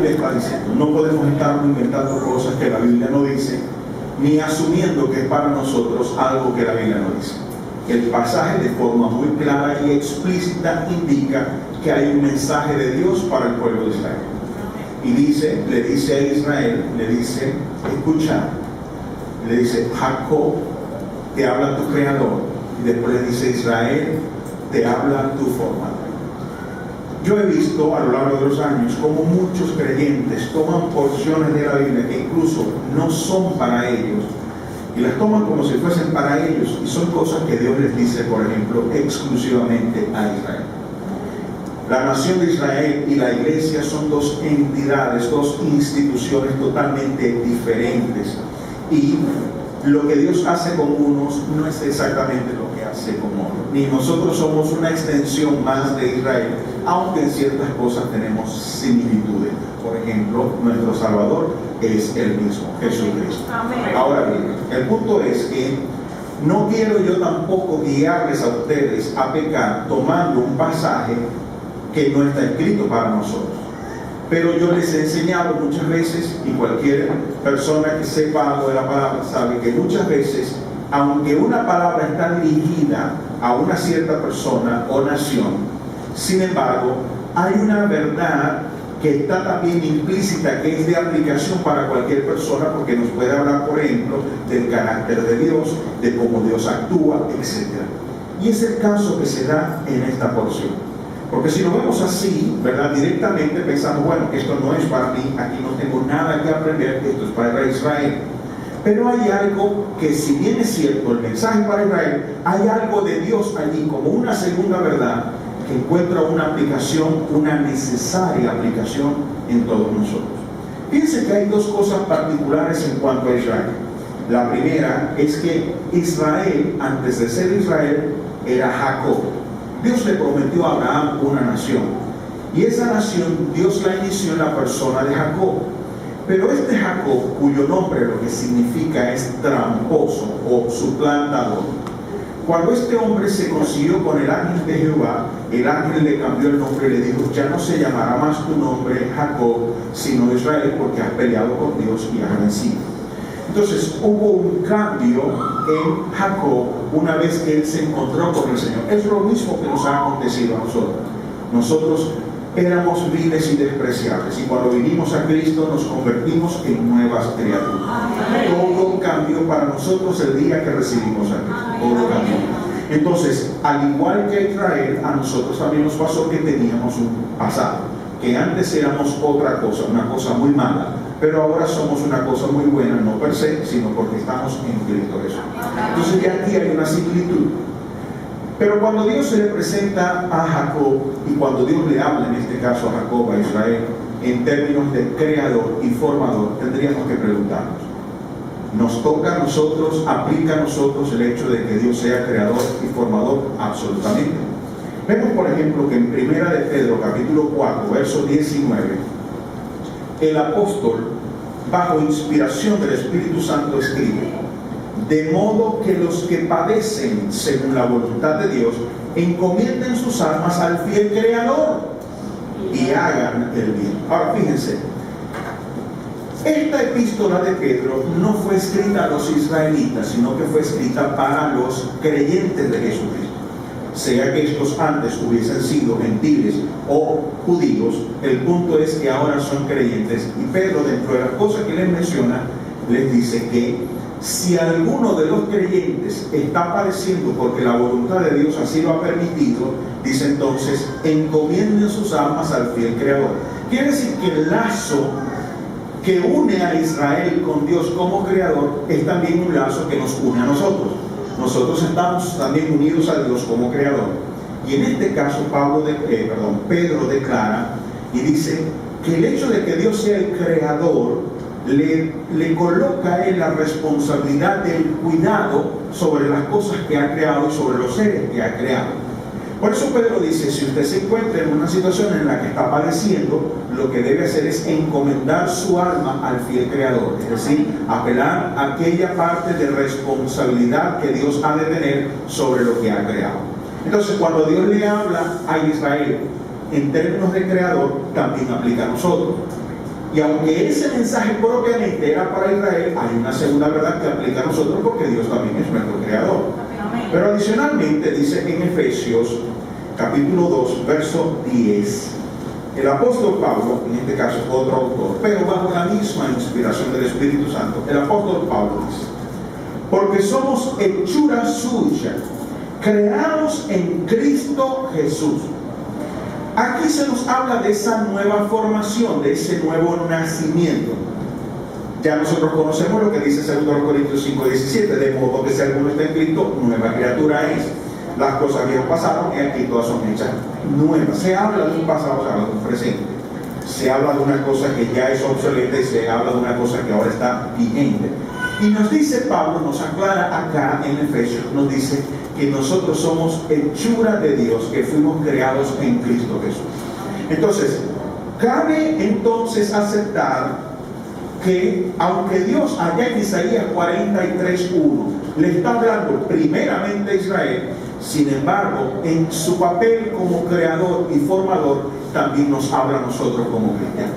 Biblia está diciendo. No podemos estar inventando cosas que la Biblia no dice, ni asumiendo que es para nosotros algo que la Biblia no dice. El pasaje de forma muy clara y explícita indica que hay un mensaje de Dios para el pueblo de Israel. Y dice, le dice a Israel, le dice, escucha, le dice, Jacob, te habla tu creador. Y después le dice, Israel, te habla tu formador. Yo he visto a lo largo de los años como muchos creyentes toman porciones de la Biblia que incluso no son para ellos y las toman como si fuesen para ellos, y son cosas que Dios les dice, por ejemplo, exclusivamente a Israel. La nación de Israel y la iglesia son dos entidades, dos instituciones totalmente diferentes, y lo que Dios hace con unos no es exactamente lo que hace con otros, ni nosotros somos una extensión más de Israel, aunque en ciertas cosas tenemos similitudes. Por ejemplo, nuestro Salvador es el mismo, Jesucristo. Amén. Ahora bien, el punto es que no quiero yo tampoco guiarles a ustedes a pecar tomando un pasaje que no está escrito para nosotros. Pero yo les he enseñado muchas veces, y cualquier persona que sepa algo de la palabra sabe que muchas veces, aunque una palabra está dirigida a una cierta persona o nación, sin embargo, hay una verdad que está también implícita, que es de aplicación para cualquier persona, porque nos puede hablar, por ejemplo, del carácter de Dios, de cómo Dios actúa, etc. Y es el caso que se da en esta porción. Porque si lo vemos así, ¿verdad?, directamente pensamos, bueno, esto no es para mí, aquí no tengo nada que aprender, esto es para Israel. Pero hay algo que, si bien es cierto, el mensaje para Israel, hay algo de Dios allí como una segunda verdad que encuentra una aplicación, una necesaria aplicación en todos nosotros. Fíjense que hay dos cosas particulares en cuanto a Israel. La primera es que Israel, antes de ser Israel, era Jacob. Dios le prometió a Abraham una nación, y esa nación Dios la inició en la persona de Jacob. Pero este Jacob, cuyo nombre lo que significa es tramposo o suplantador, cuando este hombre se consiguió con el ángel de Jehová, el ángel le cambió el nombre y le dijo, ya no se llamará más tu nombre Jacob, sino Israel, porque has peleado con Dios y has vencido. Entonces hubo un cambio en Jacob una vez que él se encontró con el Señor. Es lo mismo que nos ha acontecido a nosotros. Nosotros éramos viles y despreciables, y cuando vinimos a Cristo nos convertimos en nuevas criaturas. Todo cambió para nosotros el día que recibimos a Cristo. Todo cambió. Entonces, al igual que a Israel, a nosotros también nos pasó que teníamos un pasado, que antes éramos otra cosa, una cosa muy mala, pero ahora somos una cosa muy buena, no per se, sino porque estamos en Cristo Jesús. Entonces ya aquí hay una similitud. Pero cuando Dios se le presenta a Jacob, y cuando Dios le habla en este caso a Jacob, a Israel, en términos de creador y formador, tendríamos que preguntarnos, ¿nos toca a nosotros, aplica a nosotros el hecho de que Dios sea creador y formador? Absolutamente. Vemos, por ejemplo, que en 1 de Pedro, capítulo 4, verso 19, el apóstol, bajo inspiración del Espíritu Santo, escribe: de modo que los que padecen según la voluntad de Dios encomienden sus almas al fiel Creador y hagan el bien. Ahora fíjense, esta epístola de Pedro no fue escrita a los israelitas, sino que fue escrita para los creyentes de Jesucristo. Sea que estos antes hubiesen sido gentiles o judíos, el punto es que ahora son creyentes. Y Pedro, dentro de las cosas que les menciona, les dice que si alguno de los creyentes está padeciendo porque la voluntad de Dios así lo ha permitido, dice entonces, encomienden sus almas al fiel Creador. Quiere decir que el lazo que une a Israel con Dios como Creador es también un lazo que nos une a nosotros. Nosotros estamos también unidos a Dios como Creador. Y en este caso Pedro declara y dice que el hecho de que Dios sea el Creador le coloca a él la responsabilidad del cuidado sobre las cosas que ha creado y sobre los seres que ha creado. Por eso Pedro dice, si usted se encuentra en una situación en la que está padeciendo, lo que debe hacer es encomendar su alma al fiel Creador, es decir, apelar a aquella parte de responsabilidad que Dios ha de tener sobre lo que ha creado. Entonces, cuando Dios le habla a Israel en términos de Creador, también aplica a nosotros. Y aunque ese mensaje propiamente era para Israel, hay una segunda verdad que aplica a nosotros porque Dios también es nuestro creador. Pero adicionalmente dice en Efesios capítulo 2, verso 10, el apóstol Pablo, en este caso otro autor, pero bajo la misma inspiración del Espíritu Santo, el apóstol Pablo dice: porque somos hechura suya, creados en Cristo Jesús. Aquí se nos habla de esa nueva formación, de ese nuevo nacimiento. Ya nosotros conocemos lo que dice 2 Corintios 5:17, de modo que si alguno está en Cristo, nueva criatura es. Las cosas viejas pasaron y aquí todas son hechas nuevas. Se habla de un pasado, se habla de un presente. Se habla de una cosa que ya es obsoleta y se habla de una cosa que ahora está vigente. Y nos dice Pablo, nos aclara acá en Efesios, nos dice que nosotros somos hechura de Dios, que fuimos creados en Cristo Jesús. Entonces, cabe entonces aceptar que aunque Dios allá en Isaías 43:1 le está hablando primeramente a Israel, sin embargo, en su papel como creador y formador, también nos habla a nosotros como cristianos.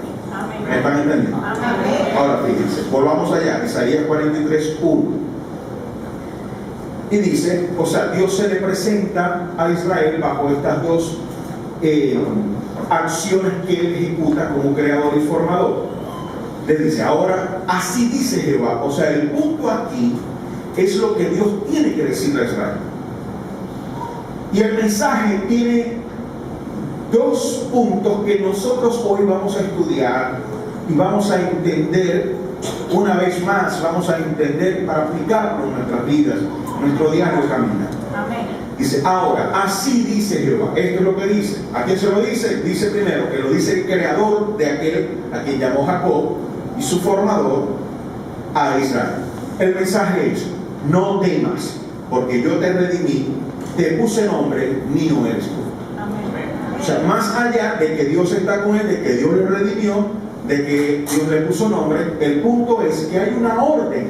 ¿Me están entendiendo? Ahora fíjense, volvamos allá, Isaías 43:1. Y dice, o sea, Dios se le presenta a Israel bajo estas dos acciones que él ejecuta como creador y formador. Le dice, ahora, así dice Jehová. O sea, el punto aquí es lo que Dios tiene que decirle a Israel. Y el mensaje tiene dos puntos que nosotros hoy vamos a estudiar y vamos a entender una vez más, vamos a entender para aplicarlo en nuestras vidas, en nuestro diario caminar. Amén. Dice, ahora, así dice Jehová. Esto es lo que dice. ¿A quién se lo dice? Dice primero que lo dice el creador de aquel a quien llamó Jacob y su formador a Israel. El mensaje es, no temas, porque yo te redimí, te puse nombre, mío eres tú. Amén. O sea, más allá de que Dios está con él, de que Dios le redimió, de que Dios le puso nombre, el punto es que hay una orden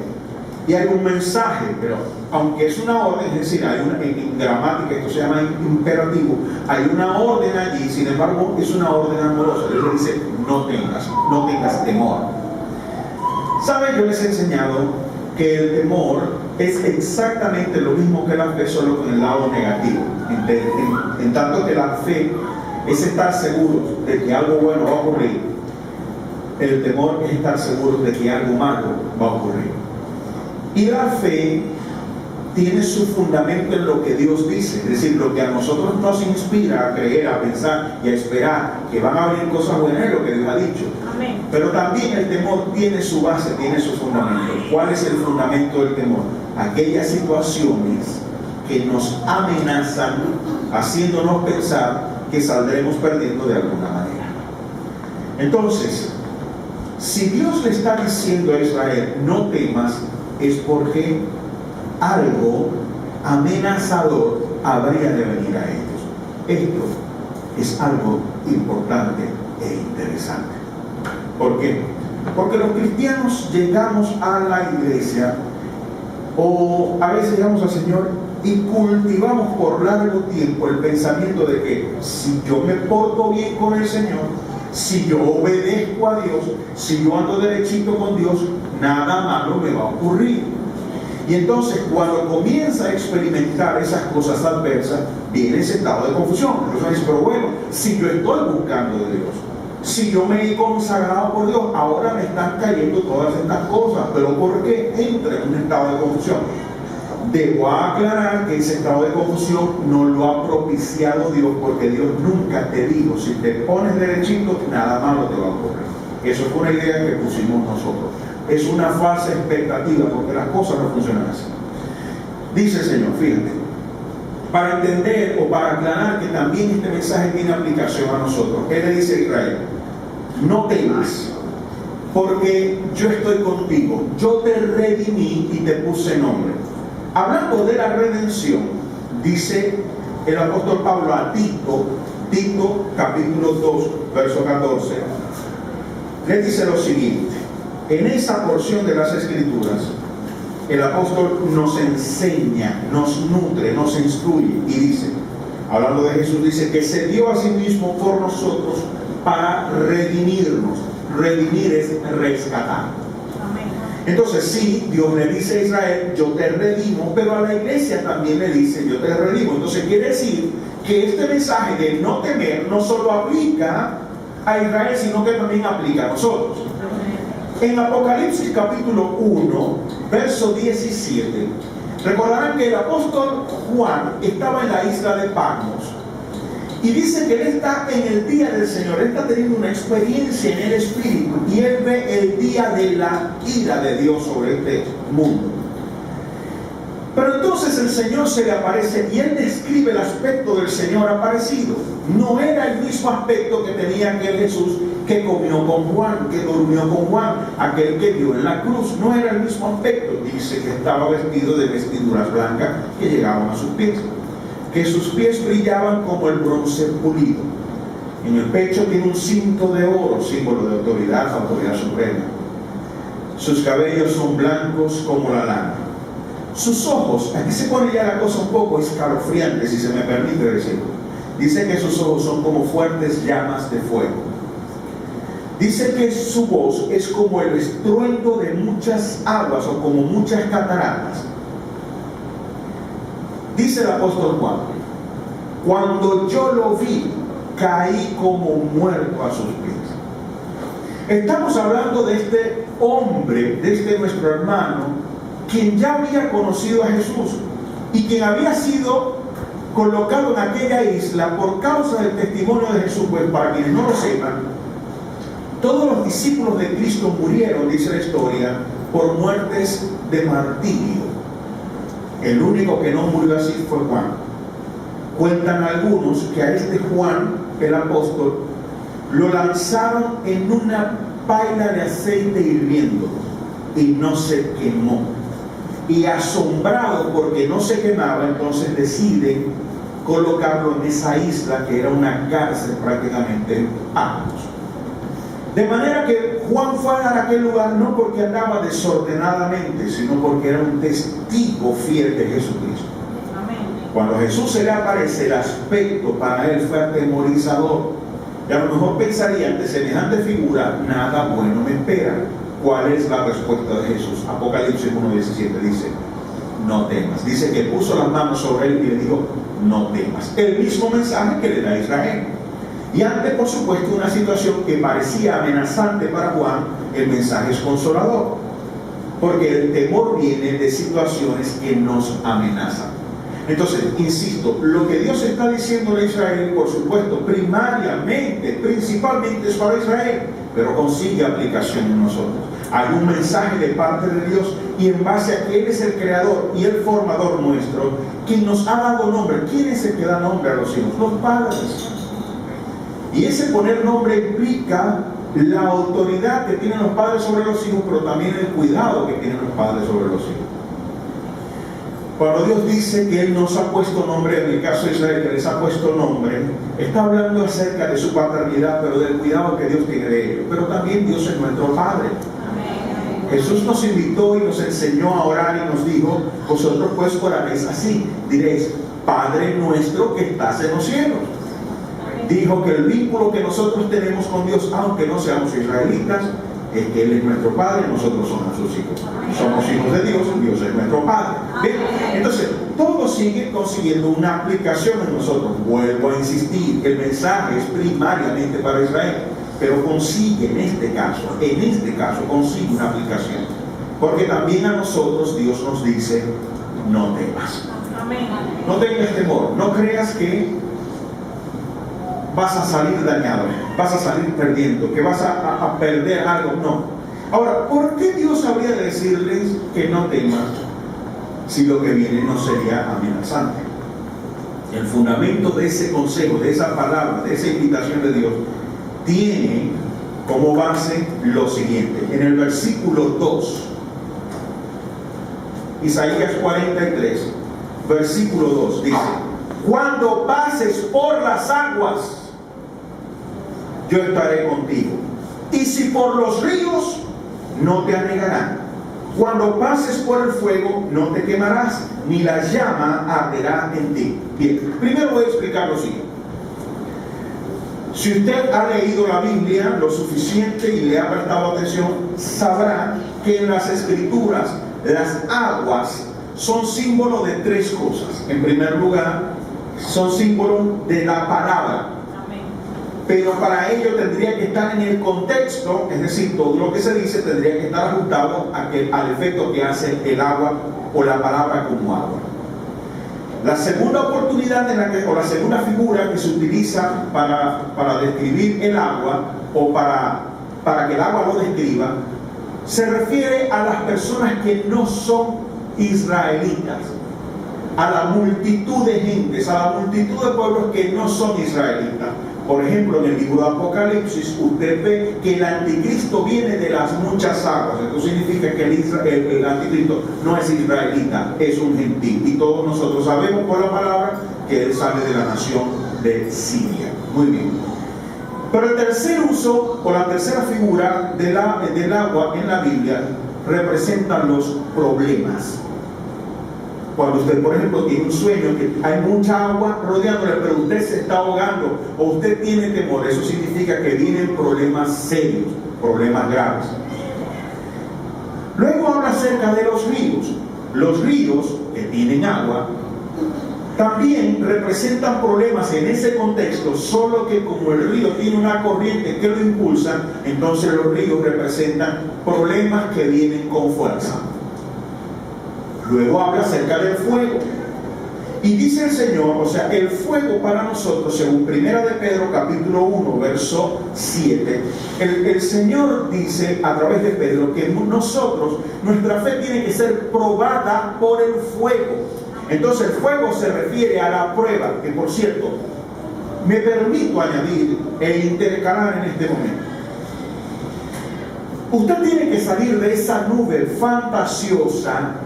y hay un mensaje, pero aunque es una orden, es decir, hay una, en gramática esto se llama imperativo, hay una orden allí, sin embargo es una orden amorosa. Él le dice, no tengas temor. ¿Saben? Yo les he enseñado que el temor es exactamente lo mismo que la fe, solo con el lado negativo. En tanto que la fe es estar seguros de que algo bueno va a ocurrir, el temor es estar seguros de que algo malo va a ocurrir. Y la fe tiene su fundamento en lo que Dios dice, es decir, lo que a nosotros nos inspira a creer, a pensar y a esperar que van a venir cosas buenas, es lo que Dios ha dicho. Amén. Pero también el temor tiene su base, tiene su fundamento. ¿Cuál es el fundamento del temor? Aquellas situaciones que nos amenazan, haciéndonos pensar que saldremos perdiendo de alguna manera. Entonces, si Dios le está diciendo a Israel, no temas, es porque algo amenazador habría de venir a ellos. Esto es algo importante e interesante. ¿Por qué? Porque los cristianos llegamos a la iglesia o a veces llegamos al Señor y cultivamos por largo tiempo el pensamiento de que si yo me porto bien con el Señor, si yo obedezco a Dios, si yo ando derechito con Dios, nada malo me va a ocurrir. Y entonces cuando comienza a experimentar esas cosas adversas, viene ese estado de confusión. Entonces dice, pero bueno, si yo estoy buscando de Dios, si yo me he consagrado por Dios, ahora me están cayendo todas estas cosas, pero ¿por qué entra en un estado de confusión? Debo aclarar que ese estado de confusión no lo ha propiciado Dios, porque Dios nunca te dijo, si te pones derechito, nada malo te va a ocurrir. Eso fue una idea que pusimos nosotros. Es una falsa expectativa, porque las cosas no funcionan así. Dice el Señor, fíjate, para entender o para aclarar que también este mensaje tiene aplicación a nosotros. Él le dice a Israel, no temas, porque yo estoy contigo, yo te redimí y te puse nombre. Hablando de la redención, dice el apóstol Pablo a Tito capítulo 2, verso 14, le dice lo siguiente. En esa porción de las Escrituras, el apóstol nos enseña, nos nutre, nos instruye y dice, hablando de Jesús, dice que se dio a sí mismo por nosotros para redimirnos redimir es rescatar. Entonces sí, Dios le dice a Israel, yo te redimo, pero a la iglesia también le dice, yo te redimo. Entonces quiere decir que este mensaje de no temer no solo aplica a Israel, sino que también aplica a nosotros. En Apocalipsis capítulo 1, verso 17, recordarán que el apóstol Juan estaba en la isla de Patmos. Y dice que él está en el día del Señor, él está teniendo una experiencia en el Espíritu y él ve el día de la ira de Dios sobre este mundo. Pero entonces el Señor se le aparece y él describe el aspecto del Señor aparecido. No era el mismo aspecto que tenía aquel Jesús que comió con Juan, que durmió con Juan, aquel que vio en la cruz. No era el mismo aspecto. Dice que estaba vestido de vestiduras blancas que llegaban a sus pies, que sus pies brillaban como el bronce pulido. En el pecho tiene un cinto de oro, símbolo de autoridad suprema. Sus cabellos son blancos como la lana. Sus ojos, aquí se pone ya la cosa un poco escalofriante, si se me permite decirlo. Dice que sus ojos son como fuertes llamas de fuego. Dice que su voz es como el estruendo de muchas aguas o como muchas cataratas. Dice el apóstol Juan, cuando yo lo vi, caí como muerto a sus pies. Estamos hablando de este hombre, de este nuestro hermano, quien ya había conocido a Jesús y quien había sido colocado en aquella isla por causa del testimonio de Jesús. Pues para quienes no lo sepan, todos los discípulos de Cristo murieron, dice la historia, por muertes de martirio. El único que no murió así fue Juan. Cuentan algunos que a este Juan, el apóstol, lo lanzaron en una paila de aceite hirviendo y no se quemó. Y asombrado porque no se quemaba, entonces deciden colocarlo en esa isla que era una cárcel prácticamente Patmos. De manera que Juan fue a aquel lugar no porque andaba desordenadamente, sino porque era un testigo fiel de Jesucristo. Amén. Cuando Jesús se le aparece, el aspecto para él fue atemorizador. Y a lo mejor pensaría, ante semejante figura, nada bueno me espera. ¿Cuál es la respuesta de Jesús? Apocalipsis 1:17 dice, no temas. Dice que puso las manos sobre él y le dijo, no temas. El mismo mensaje que le da a Israel. Y ante, por supuesto, una situación que parecía amenazante para Juan, el mensaje es consolador. Porque el temor viene de situaciones que nos amenazan. Entonces, insisto, lo que Dios está diciendo a Israel, por supuesto, primariamente, principalmente es para Israel, pero consigue aplicación en nosotros. Hay un mensaje de parte de Dios y en base a que Él es el creador y el formador nuestro, quien nos ha dado nombre. ¿Quién es el que da nombre a los hijos? Los padres. Y ese poner nombre implica la autoridad que tienen los padres sobre los hijos, pero también el cuidado que tienen los padres sobre los hijos. Cuando Dios dice que Él nos ha puesto nombre, en el caso de Israel que les ha puesto nombre, está hablando acerca de su paternidad, pero del cuidado que Dios tiene de ellos. Pero también Dios es nuestro Padre. Amén. Jesús nos invitó y nos enseñó a orar y nos dijo, vosotros pues oraréis así, diréis, Padre nuestro que estás en los cielos. Dijo que el vínculo que nosotros tenemos con Dios, aunque no seamos israelitas, es que Él es nuestro Padre, nosotros somos sus hijos. Somos hijos de Dios, Dios es nuestro Padre. ¿Bien? Entonces, todo sigue consiguiendo una aplicación en nosotros. Vuelvo a insistir, el mensaje es primariamente para Israel, pero consigue en este caso, consigue una aplicación. Porque también a nosotros Dios nos dice, no temas. No tengas temor, no creas que vas a salir dañado, vas a salir perdiendo, que vas a perder algo. No. Ahora, ¿por qué Dios habría de decirles que no temas si lo que viene no sería amenazante? El fundamento de ese consejo, de esa palabra, de esa invitación de Dios, tiene como base lo siguiente. En el versículo 2, Isaías 43, versículo 2, dice, cuando pases por las aguas, yo estaré contigo. Y si por los ríos, no te anegarán. Cuando pases por el fuego, no te quemarás, ni la llama arderá en ti. Bien, primero voy a explicar lo siguiente. Si usted ha leído la Biblia lo suficiente y le ha prestado atención, sabrá que en las Escrituras las aguas son símbolo de tres cosas. En primer lugar, son símbolo de la palabra. Pero para ello tendría que estar en el contexto, es decir, todo lo que se dice tendría que estar ajustado al efecto que hace el agua o la palabra como agua. La segunda oportunidad o la segunda figura que se utiliza para describir el agua o para que el agua lo describa, se refiere a las personas que no son israelitas, a la multitud de gentes, a la multitud de pueblos que no son israelitas. Por ejemplo, en el libro de Apocalipsis usted ve que el anticristo viene de las muchas aguas. Esto significa que el anticristo no es israelita, es un gentil. Y todos nosotros sabemos por la palabra que él sale de la nación de Siria. Muy bien. Pero el tercer uso o la tercera figura del agua en la Biblia representan los problemas. Cuando usted, por ejemplo, tiene un sueño que hay mucha agua rodeándole, pero usted se está ahogando o usted tiene temor, eso significa que vienen problemas serios, problemas graves. Luego habla acerca de los ríos. Los ríos que tienen agua también representan problemas en ese contexto, solo que como el río tiene una corriente que lo impulsa, entonces los ríos representan problemas que vienen con fuerza. Luego habla acerca del fuego. Y dice el Señor, o sea, el fuego para nosotros, según 1 de Pedro capítulo 1, verso 7, el Señor dice a través de Pedro que nosotros, nuestra fe tiene que ser probada por el fuego. Entonces el fuego se refiere a la prueba, que por cierto, me permito añadir e intercalar en este momento. Usted tiene que salir de esa nube fantasiosa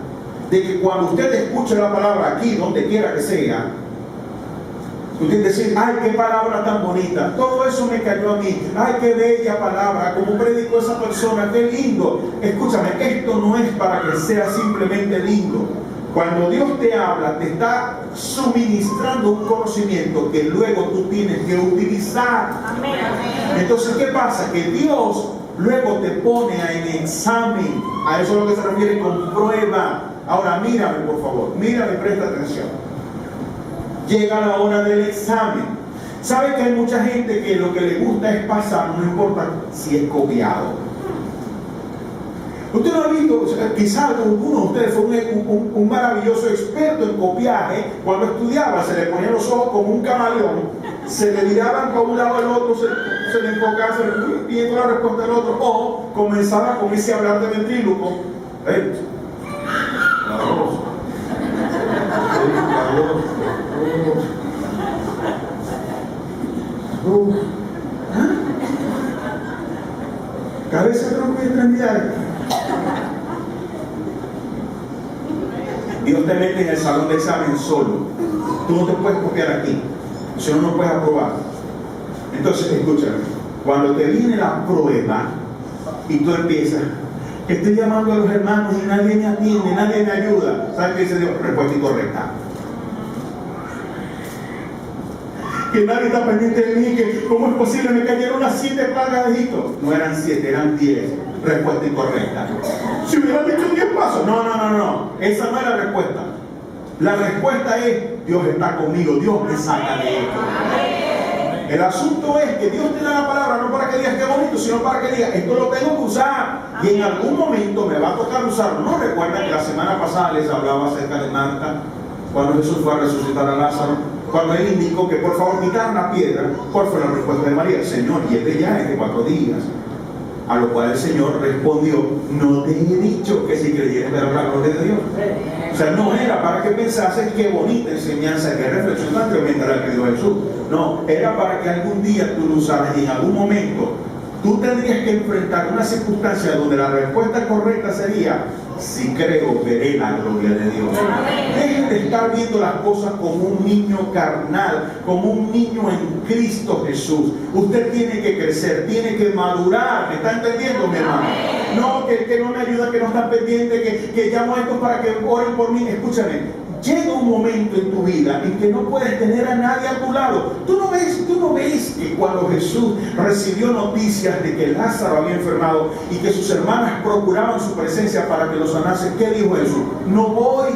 de que cuando usted escuche la palabra aquí, donde quiera que sea, usted dice, ay, qué palabra tan bonita, todo eso me cayó a mí, ay, qué bella palabra, como predicó esa persona, qué lindo. Escúchame, esto no es para que sea simplemente lindo. Cuando Dios te habla, te está suministrando un conocimiento que luego tú tienes que utilizar. Amén. Entonces, ¿qué pasa? Que Dios luego te pone en examen. A eso es lo que se refiere con prueba. Ahora mírame, por favor, mírame, presta atención. Llega la hora del examen. ¿Sabe que hay mucha gente que lo que le gusta es pasar, no importa si es copiado? Usted no ha visto, quizás alguno de ustedes fue un maravilloso experto en copiaje. Cuando estudiaba se le ponían los ojos como un camaleón, se le miraban para un lado al otro, se le enfocaba, se le pidiendo la respuesta del otro, o comenzaba con ese hablar de ventríloco. Cabeza, tronco y extremidades. Dios te mete en el salón de examen solo. Tú no te puedes copiar aquí, si no, no puedes aprobar. Entonces, escúchame, cuando te viene la prueba y tú empiezas, que estoy llamando a los hermanos y nadie me atiende, nadie me ayuda, ¿sabes qué dice Dios? Respuesta incorrecta. Que nadie está pendiente de mí, que cómo es posible, me cayeron las 7 plagas de Egipto. No eran 7, eran 10. Respuesta incorrecta. Si hubieran dicho 10 pasos, no, esa no es la respuesta. La respuesta es, Dios está conmigo, Dios me saca de esto. El asunto es que Dios te da la palabra no para que digas qué bonito, sino para que digas, esto lo tengo que usar y en algún momento me va a tocar usarlo. ¿No recuerdan que la semana pasada les hablaba acerca de Marta, cuando Jesús fue a resucitar a Lázaro? Cuando él indicó que por favor quitaran la piedra, ¿cuál fue la respuesta de María? Señor, y este ya es de 4 días. A lo cual el Señor respondió, no te he dicho que si creyeras ver la gloria de Dios. O sea, no era para que pensases qué bonita enseñanza, qué reflexión tan tremenda la que dio Jesús. No, era para que algún día tú lo usaras y en algún momento tú tendrías que enfrentar una circunstancia donde la respuesta correcta sería, si creo, veré la gloria de Dios. Dejen de estar viendo las cosas como un niño carnal, como un niño en Cristo Jesús. Usted tiene que crecer, tiene que madurar. ¿Me está entendiendo, mi hermano? No, que no me ayuda, que no está pendiente, que llamo a esto para que oren por mí. Escúchame, llega un momento en tu vida en que no puedes tener a nadie a tu lado. Tú no ves que cuando Jesús recibió noticias de que Lázaro había enfermado y que sus hermanas procuraban su presencia para que lo sanase, ¿qué dijo Jesús? No voy.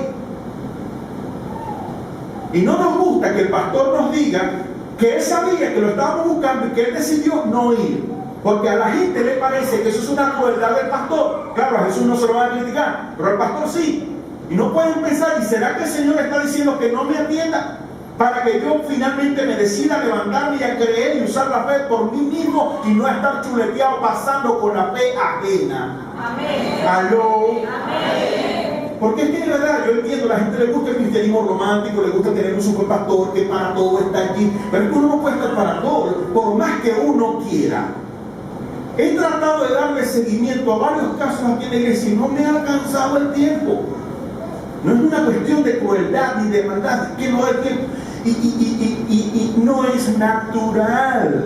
Y no nos gusta que el pastor nos diga que él sabía que lo estábamos buscando y que él decidió no ir. Porque a la gente le parece que eso es una crueldad del pastor. Claro, a Jesús no se lo va a criticar, pero al pastor sí. Y no pueden pensar, ¿y será que el Señor está diciendo que no me atienda? Para que yo finalmente me decida levantarme y a creer y usar la fe por mí mismo y no estar chuleteado pasando con la fe ajena. Amén. ¿Aló? Amén. Porque es que de verdad, yo entiendo, a la gente le gusta el cristianismo romántico, le gusta tener un super pastor que para todo está aquí, pero es que uno no puede estar para todo, por más que uno quiera. He tratado de darle seguimiento a varios casos aquí en la iglesia y no me ha alcanzado el tiempo. No es una cuestión de crueldad ni de maldad, es que no da el tiempo. Y no es natural.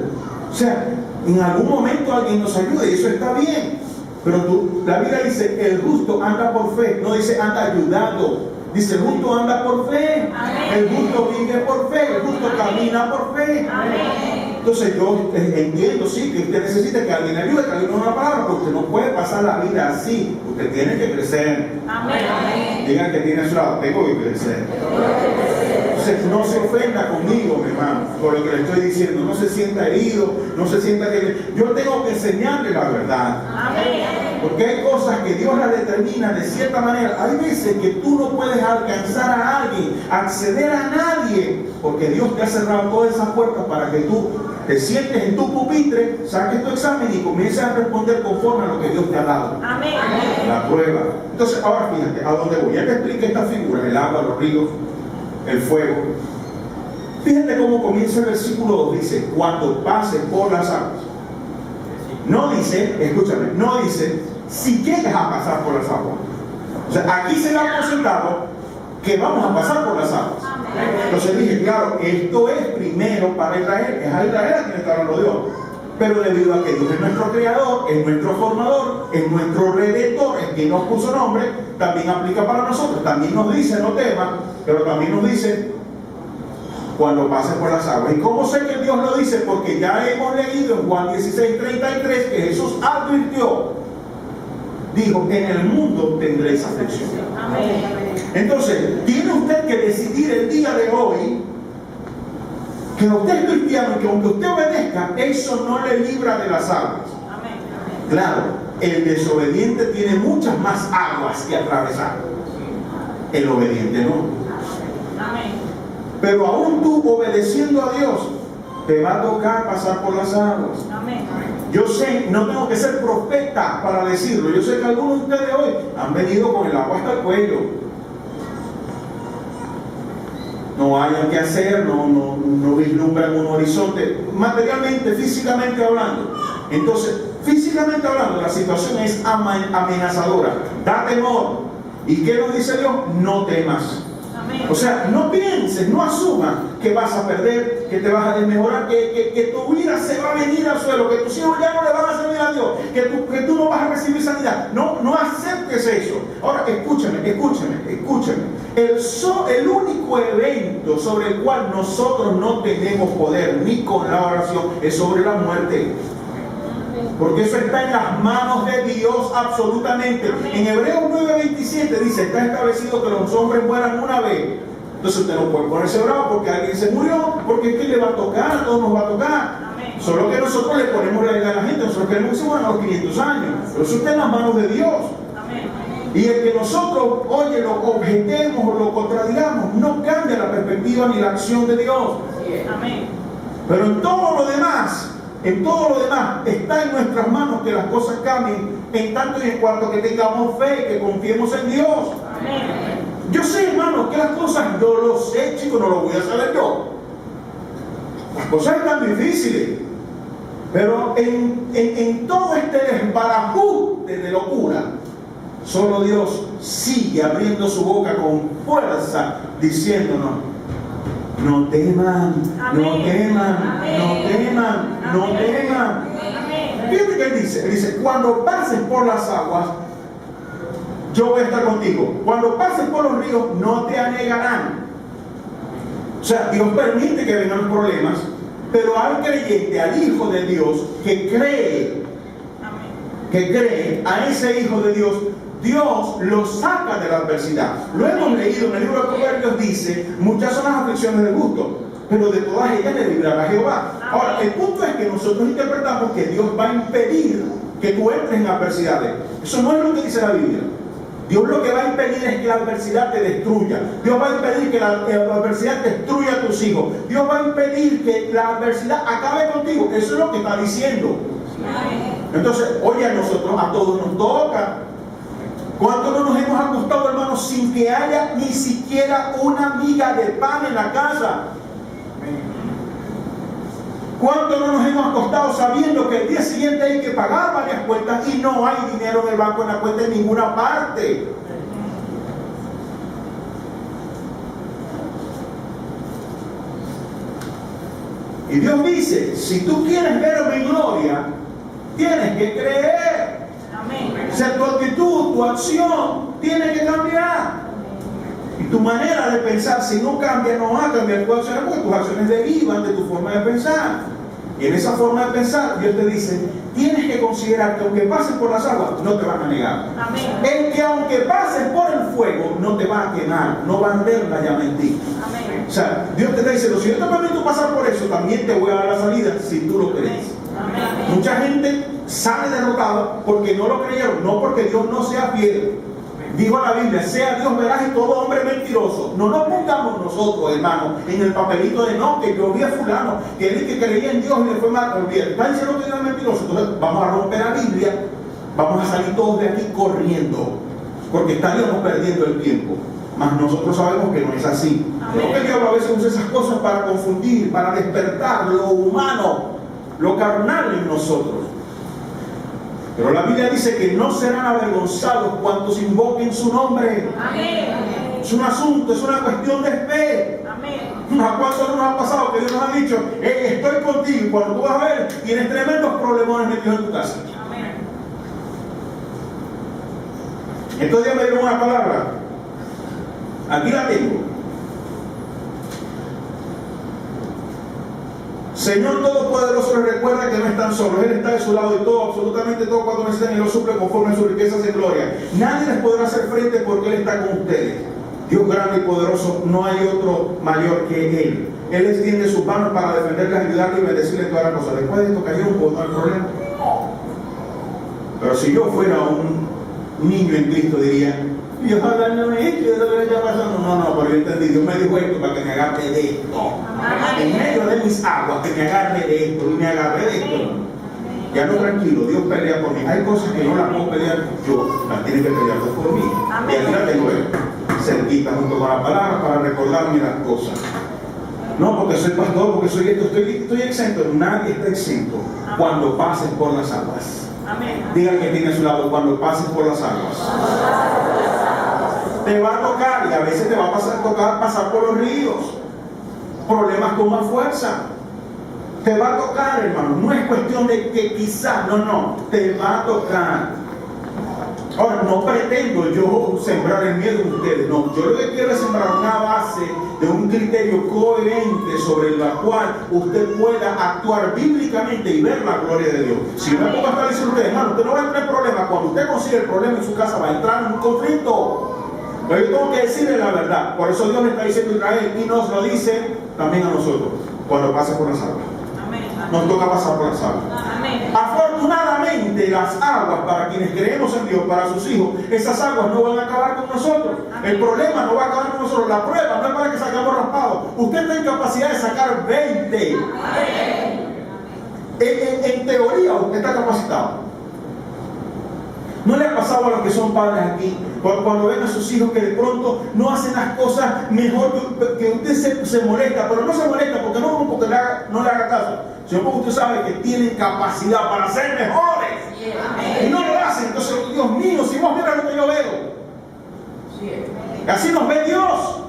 O sea, en algún momento alguien nos ayuda y eso está bien. Pero la Biblia dice, el justo anda por fe, no dice anda ayudado. Dice, el justo anda por fe. Amén. El justo vive por fe, el justo camina por fe. Amén. Entonces yo entiendo, sí, que usted necesita que alguien le ayude, que alguien le dé una palabra, pero usted no puede pasar la vida así. Usted tiene que crecer. Amén. Digan que tiene a su lado, tengo que crecer. Entonces no se ofenda conmigo, mi hermano, por lo que le estoy diciendo. No se sienta herido, no se sienta que... Yo tengo que enseñarle la verdad. Amén. Porque hay cosas que Dios las determina de cierta manera. Hay veces que tú no puedes alcanzar a alguien, acceder a nadie, porque Dios te ha cerrado todas esas puertas para que tú te sientes en tu pupitre, saques tu examen y comiences a responder conforme a lo que Dios te ha dado. Amén. La prueba. Entonces, ahora fíjate, ¿a dónde voy? Ya te expliqué esta figura, el agua, los ríos, el fuego. Fíjate cómo comienza el versículo 2. Dice, cuando pases por las aguas. No dice, escúchame, no dice, si llegas a pasar por las aguas. O sea, aquí se ha presentado que vamos a pasar por las aguas. Entonces dije, claro, esto es primero para Israel, es a Israel a quien está hablando Dios. Pero debido a que Dios es nuestro creador, es nuestro formador, es nuestro redentor, es quien nos puso nombre, también aplica para nosotros. También nos dice, no temas, pero también nos dice, cuando pases por las aguas. ¿Y cómo sé que Dios lo dice? Porque ya hemos leído en Juan 16:33 que Jesús advirtió, dijo, en el mundo tendréis aflicción. Entonces, tiene usted que decidir el día de hoy que usted es cristiano y que aunque usted obedezca, eso no le libra de las aguas. Claro, el desobediente tiene muchas más aguas que atravesar. El obediente no. Pero aún tú obedeciendo a Dios, te va a tocar pasar por las aguas. Yo sé, no tengo que ser profeta para decirlo. Yo sé que algunos de ustedes hoy han venido con el agua hasta el cuello. No hayan que hacer, no vislumbran un horizonte, materialmente, físicamente hablando. Entonces, físicamente hablando, la situación es amenazadora, da temor. ¿Y qué nos dice Dios? No temas. O sea, no pienses, no asumas que vas a perder, que te vas a desmejorar, que tu vida se va a venir al suelo, que tus hijos ya no le van a servir a Dios, que tú no vas a recibir sanidad. No aceptes eso. Ahora, escúchame. El único evento sobre el cual nosotros no tenemos poder, ni con la oración, es sobre la muerte. Porque eso está en las manos de Dios absolutamente. En Hebreos 9:27 dice, está establecido que los hombres mueran una vez. Entonces usted no puede ponerse bravo porque alguien se murió, porque es que le va a tocar, a todos nos va a tocar. Solo que nosotros le ponemos la idea a la gente, nosotros queremos que se mueran a los 500 años. Pero eso está en las manos de Dios. Y el que nosotros, oye, lo objetemos o lo contradigamos, no cambia la perspectiva ni la acción de Dios. Pero en todo lo demás está en nuestras manos que las cosas cambien, en tanto y en cuanto que tengamos fe, que confiemos en Dios. Amén. Yo sé, hermano, que las cosas, yo lo sé, chicos, no lo voy a saber yo. Las cosas están difíciles, pero en todo este desbarajuste de locura, solo Dios sigue abriendo su boca con fuerza, diciéndonos, no teman, no teman, no teman, no teman. Fíjate que él dice, cuando pases por las aguas, yo voy a estar contigo. Cuando pases por los ríos, no te anegarán. O sea, Dios permite que vengan los problemas, pero al creyente, al Hijo de Dios, que cree a ese Hijo de Dios, Dios lo saca de la adversidad. Lo hemos leído en el libro de Proverbios, dice, muchas son las aflicciones del justo, pero de todas ellas le librará Jehová. Ahora, el punto es que nosotros interpretamos que Dios va a impedir que tú entres en adversidades. Eso no es lo que dice la Biblia. Dios lo que va a impedir es que la adversidad te destruya. Dios va a impedir que la adversidad destruya a tus hijos. Dios va a impedir que la adversidad acabe contigo. Eso es lo que está diciendo. Entonces, oye, a nosotros, a todos nos toca. ¿Cuánto no nos hemos acostado, hermanos, sin que haya ni siquiera una miga de pan en la casa? ¿Cuánto no nos hemos acostado sabiendo que el día siguiente hay que pagar varias cuentas y no hay dinero en el banco, en la cuenta, en ninguna parte? Y Dios dice, si tú quieres ver mi gloria, tienes que creer. Amén. O sea, tu actitud, tu acción tiene que cambiar. Y tu manera de pensar, si no cambia, no va a cambiar tu acción, porque tus acciones derivan de tu forma de pensar. Y en esa forma de pensar, Dios te dice, tienes que considerar que aunque pases por las aguas, no te van a negar. Amén. El que aunque pases por el fuego, no te va a quemar, no va a arder la llama en ti. Amén. O sea, Dios te está diciendo, si yo te permito pasar por eso, también te voy a dar la salida, si tú lo crees. Amén. Mucha gente sale derrotada porque no lo creyeron, no porque Dios no sea fiel. Dijo la Biblia, sea Dios veraz y todo hombre mentiroso. No nos pongamos nosotros, hermanos, en el papelito de no, que yo vi a fulano, que él que creía en Dios y le fue mal. Olvídate, está diciendo que Dios es mentiroso. Entonces vamos a romper la Biblia, vamos a salir todos de aquí corriendo, porque estaríamos perdiendo el tiempo. Mas nosotros sabemos que no es así. Creo que Dios a veces usa esas cosas para confundir, para despertar lo humano, lo carnal en nosotros. Pero la Biblia dice que no serán avergonzados cuantos invoquen su nombre. Amén. Es un asunto, es una cuestión de fe. Amén. ¿A cuánto no nos ha pasado que Dios nos ha dicho, estoy contigo? Y cuando tú vas a ver, tienes tremendos problemas metidos en tu casa. Amén. Estos días me dieron una palabra. Aquí la tengo. Señor Todopoderoso les recuerda que no están solos. Él está de su lado y todo, absolutamente todo cuando necesitan, Él lo suple conforme a sus riquezas en gloria. Nadie les podrá hacer frente porque Él está con ustedes. Dios grande y poderoso, no hay otro mayor que Él. Él extiende sus manos para defenderles, ayudarles y bendecirles en todas las cosas. Después de esto cayeron un poco, no hay problema. Pero si yo fuera un niño en Cristo, diría, Dios, ojalá no me eche de lo que está pasando. No, pero yo entendí, Dios me dijo esto para que me agarre de esto. En medio de mis aguas, que me agarre de esto y me agarre de esto. Ya no, tranquilo, Dios pelea por mí. Hay cosas que no las puedo pelear yo, las tiene que pelear Dios por mí. Y aquí la tengo cerquita junto con la palabra para recordarme las cosas. No porque soy pastor, porque soy esto, estoy exento. Nadie está exento cuando pases por las aguas. Digan que tiene a su lado, cuando pases por las aguas. Te va a tocar y a veces te va a tocar pasar por los ríos. Problemas con más fuerza. Te va a tocar, hermano. No es cuestión de que quizás, no, te va a tocar. Ahora, no pretendo yo sembrar el miedo en ustedes, no. Yo lo que quiero es sembrar una base de un criterio coherente sobre la cual usted pueda actuar bíblicamente y ver la gloria de Dios. Si yo me pongo a estar diciendo a ustedes, hermano, usted no va a tener problema. Cuando usted consigue el problema en su casa, va a entrar en un conflicto. Pero yo tengo que decirle la verdad. Por eso Dios le está diciendo a Israel y nos lo dice también a nosotros cuando pase por las aguas. Nos toca pasar por las aguas. Amén. Afortunadamente las aguas, para quienes creemos en Dios, para sus hijos, esas aguas no van a acabar con nosotros. Amén. El problema no va a acabar con nosotros. La prueba no es para que saquemos raspados. Usted está en capacidad de sacar 20. En teoría usted está capacitado. ¿No le ha pasado a los que son padres aquí, cuando ven a sus hijos que de pronto no hacen las cosas mejor, que usted se molesta, pero no se molesta porque no le haga caso, sino porque usted sabe que tienen capacidad para ser mejores y no lo hacen? Entonces, Dios mío, si vos miras lo que yo veo, así nos ve Dios.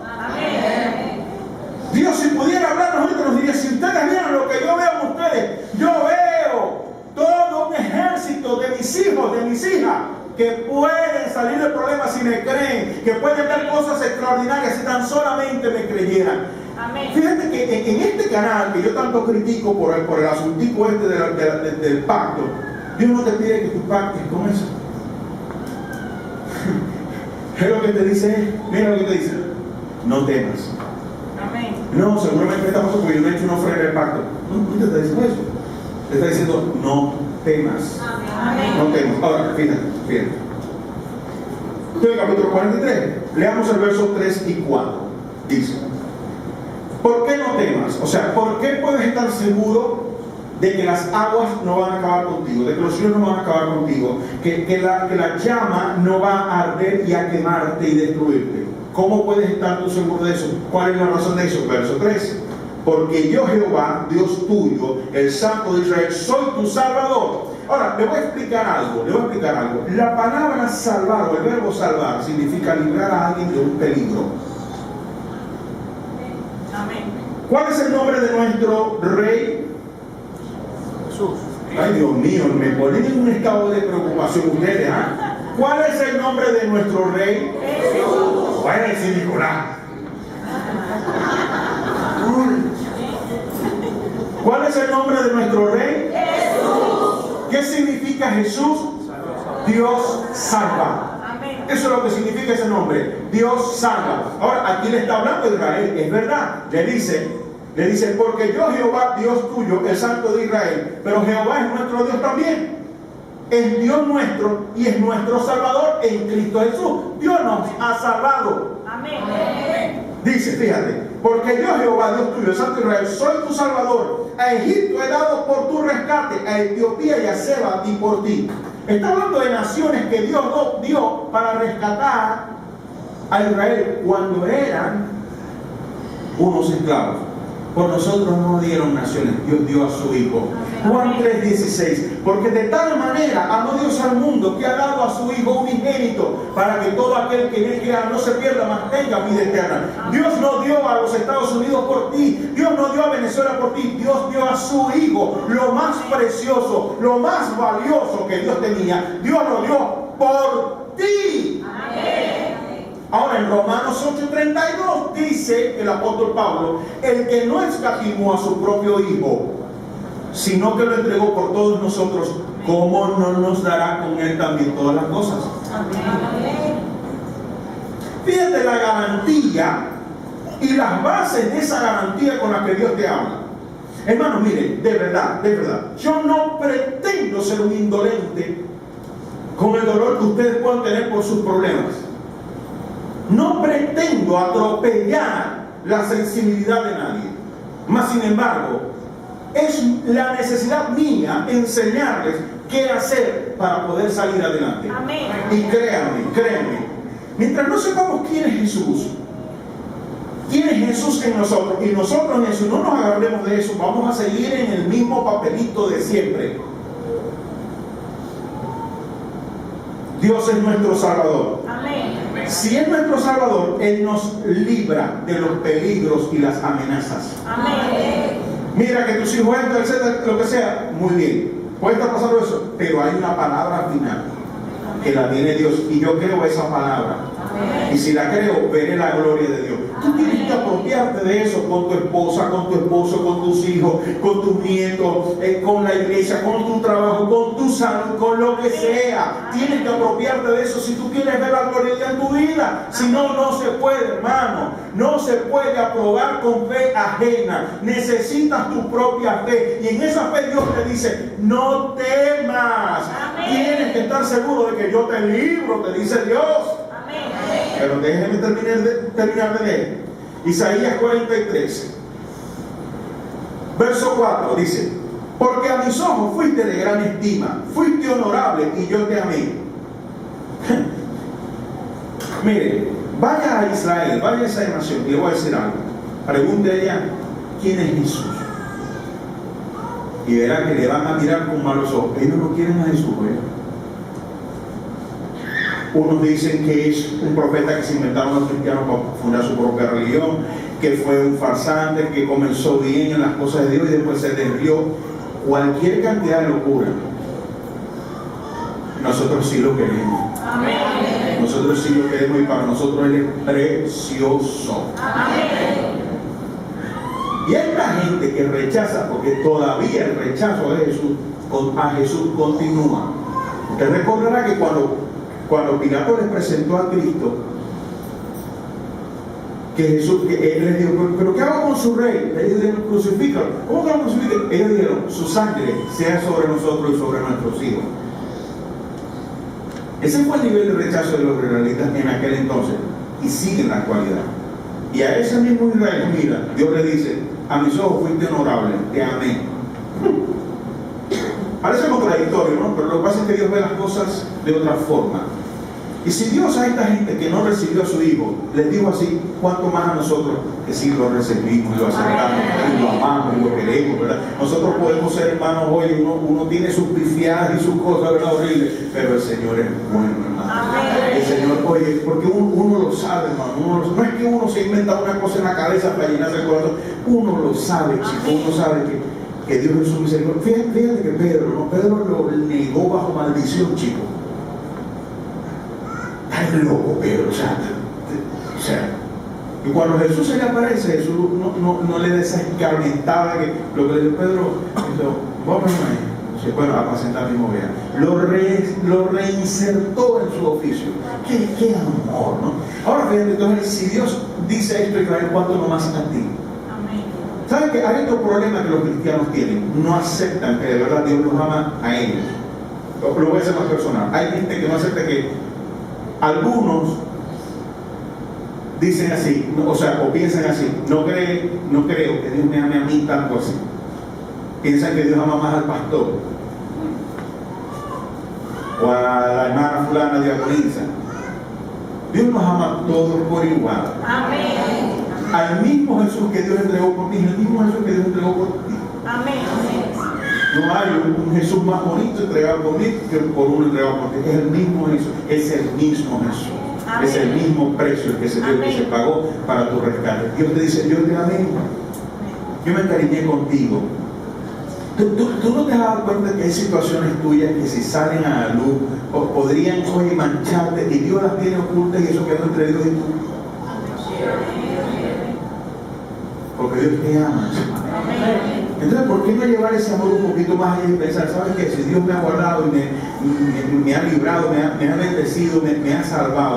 Dios, si pudiera hablarnos ahorita, nos diría, si ustedes vieran lo que yo veo en ustedes, yo veo todo un ejército de mis hijos, de mis hijas, que pueden salir del problema si me creen, que pueden ver cosas extraordinarias si tan solamente me creyeran. Amén. Fíjate que en este canal que yo tanto critico por el asuntico este del pacto, Dios no te pide que tú pactes con eso. Es lo que te dice, mira lo que te dice, no temas. Amén. No, seguramente me está pasando porque yo no he hecho una ofrenda de pacto. No te está diciendo eso. Te está diciendo, no temas. Amén. No temas. Ahora, fíjate. Estoy en el capítulo 43. Leamos el verso 3 y 4. Dice, ¿por qué no temas? O sea, ¿por qué puedes estar seguro de que las aguas no van a acabar contigo, de que los cielos no van a acabar contigo, que la llama no va a arder y a quemarte y destruirte? ¿Cómo puedes estar tú seguro de eso? ¿Cuál es la razón de eso? Verso 3. Porque yo, Jehová, Dios tuyo, el Santo de Israel, soy tu Salvador. Ahora, le voy a explicar algo. La palabra salvar, o el verbo salvar, significa librar a alguien de un peligro. Amén. ¿Cuál es el nombre de nuestro rey? Jesús. Ay, Dios mío, me ponen en un estado de preocupación ustedes, ¿ah? ¿Cuál es el nombre de nuestro rey? Jesús. Vaya a decir Nicolás. ¿Cuál es el nombre de nuestro rey? Jesús. ¿Qué significa Jesús? Dios salva. Amén. Eso es lo que significa ese nombre. Dios salva. Ahora, aquí le está hablando a Israel. Es verdad. Le dice, porque yo, Jehová, Dios tuyo, el Santo de Israel. Pero Jehová es nuestro Dios también. Es Dios nuestro y es nuestro Salvador en Cristo Jesús. Dios nos ha salvado. Amén. Dice, fíjate, porque yo, Jehová, Dios tuyo, el Santo de Israel, soy tu Salvador. A Egipto he dado por tu rescate, a Etiopía y a Seba y por ti. Está hablando de naciones que Dios dio para rescatar a Israel cuando eran unos esclavos. Por nosotros no dieron naciones, Dios dio a su Hijo. Juan 3:16, porque de tal manera amó Dios al mundo que ha dado a su Hijo unigénito para que todo aquel que en él crea no se pierda, mas tenga vida eterna. Dios no dio a los Estados Unidos por ti, Dios no dio a Venezuela por ti, Dios dio a su Hijo, lo más precioso, lo más valioso que Dios tenía, Dios lo dio por ti. Amén. Ahora en Romanos 8:32 dice el apóstol Pablo, el que no escatimó a su propio Hijo, sino que lo entregó por todos nosotros, ¿cómo no nos dará con él también todas las cosas? Amén. Fíjate la garantía y las bases de esa garantía con la que Dios te habla. Hermanos, miren, de verdad, yo no pretendo ser un indolente con el dolor que ustedes puedan tener por sus problemas. No pretendo atropellar la sensibilidad de nadie. Mas, sin embargo, es la necesidad mía enseñarles qué hacer para poder salir adelante. Amén. Y créanme, mientras no sepamos quién es Jesús en nosotros y nosotros en Jesús, no nos agarremos de eso, vamos a seguir en el mismo papelito de siempre. Dios es nuestro Salvador. Amén. Si es nuestro Salvador, Él nos libra de los peligros y las amenazas. Amén. Mira que tus hijos esto, etcétera, lo que sea, muy bien. Puede estar pasando eso, pero hay una palabra final que la tiene Dios y yo creo esa palabra. Amén. Y si la creo, veré la gloria de Dios. Tú tienes que apropiarte de eso con tu esposa, con tu esposo, con tus hijos, con tus nietos, con la iglesia, con tu trabajo, con tu salud, con lo que sea. Tienes que apropiarte de eso si tú quieres ver la gloria de Dios en tu vida. Si no, no se puede, hermano. No se puede aprobar con fe ajena. Necesitas tu propia fe. Y en esa fe Dios te dice, no temas. Amén. Tienes que estar seguro de que yo te libro, te dice Dios. Pero déjenme terminar de leer. Isaías 43, verso 4 dice, porque a mis ojos fuiste de gran estima, fuiste honorable y yo te amé. Mire, vaya a Israel, vaya a esa nación y le voy a decir algo. Pregunte a ella, ¿quién es Jesús? Y verá que le van a mirar con malos ojos. Ellos no quieren a Jesús, ¿eh? Unos dicen que es un profeta que se inventaron los cristianos para fundar su propia religión, que fue un farsante, que comenzó bien en las cosas de Dios y después se desvió. Cualquier cantidad de locura. Nosotros sí lo queremos. Amén. Nosotros sí lo queremos y para nosotros Él es precioso. Amén. Y hay esta gente que rechaza, porque todavía el rechazo de Jesús a Jesús continúa. Usted recordará que cuando Pilato les presentó a Cristo, que Jesús, que él les dijo, pero ¿qué hago con su rey? Ellos dijeron, crucifícalo. ¿Cómo que lo crucifican? Ellos dijeron, su sangre sea sobre nosotros y sobre nuestros hijos. Ese fue el nivel de rechazo de los israelitas en aquel entonces y sigue en la actualidad. Y a ese mismo Israel, mira, Dios le dice, a mis ojos fuiste honorable, te amé. Parece contradictorio, ¿no? Pero lo que pasa es que Dios ve las cosas de otra forma. Y si Dios a esta gente que no recibió a su hijo les dijo así, ¿cuánto más a nosotros que sí lo recibimos y lo aceptamos y lo amamos y lo queremos, ¿verdad? Nosotros podemos ser hermanos hoy, uno tiene sus pifiadas y sus cosas, ¿verdad? Horribles, pero el Señor es bueno, hermano. Amén. El Señor, oye, porque uno lo sabe, hermano. No es que uno se inventa una cosa en la cabeza para llenarse el corazón, uno lo sabe, chico, uno sabe que Dios es su misericordia. Fíjate que Pedro lo negó bajo maldición, chico. Ay, loco, Pedro, o sea, y cuando Jesús se le aparece, Jesús no le desescarmentaba que lo que le dijo Pedro, vamos ahí. Sí, bueno, apacentar mi oveja. Lo reinsertó en su oficio. Qué amor, ¿no? Ahora fíjate, entonces, si Dios dice esto, Israel, ¿cuánto no más a ti? Amén. ¿Saben que hay otro problema que los cristianos tienen? No aceptan que de verdad Dios los ama a ellos. Lo voy a hacer más personal. Hay gente que no acepta que algunos dicen así, o piensan así, no creo que Dios me ame a mí tanto así. Piensan que Dios ama más al pastor o a la hermana fulana diaconisa. Dios nos ama a todos por igual. Amén. Al mismo Jesús que Dios entregó por mí, el mismo Jesús que Dios entregó por ti. Amén. No hay un Jesús más bonito entregado por mí que por uno entregado por ti. Es el mismo Jesús, es el mismo Jesús. Amén. Es el mismo precio que se dio, que se pagó para tu rescate. Dios te dice, yo te amé, yo me encariñé contigo. ¿Tú no te has dado cuenta que hay situaciones tuyas que si salen a la luz podrían hoy mancharte y Dios las tiene ocultas y eso quedó entre Dios y tú? Porque Dios te ama. Entonces, ¿por qué no llevar ese amor un poquito más allá y pensar, ¿sabes qué? Si Dios me ha guardado y me ha librado, me ha bendecido, me ha salvado.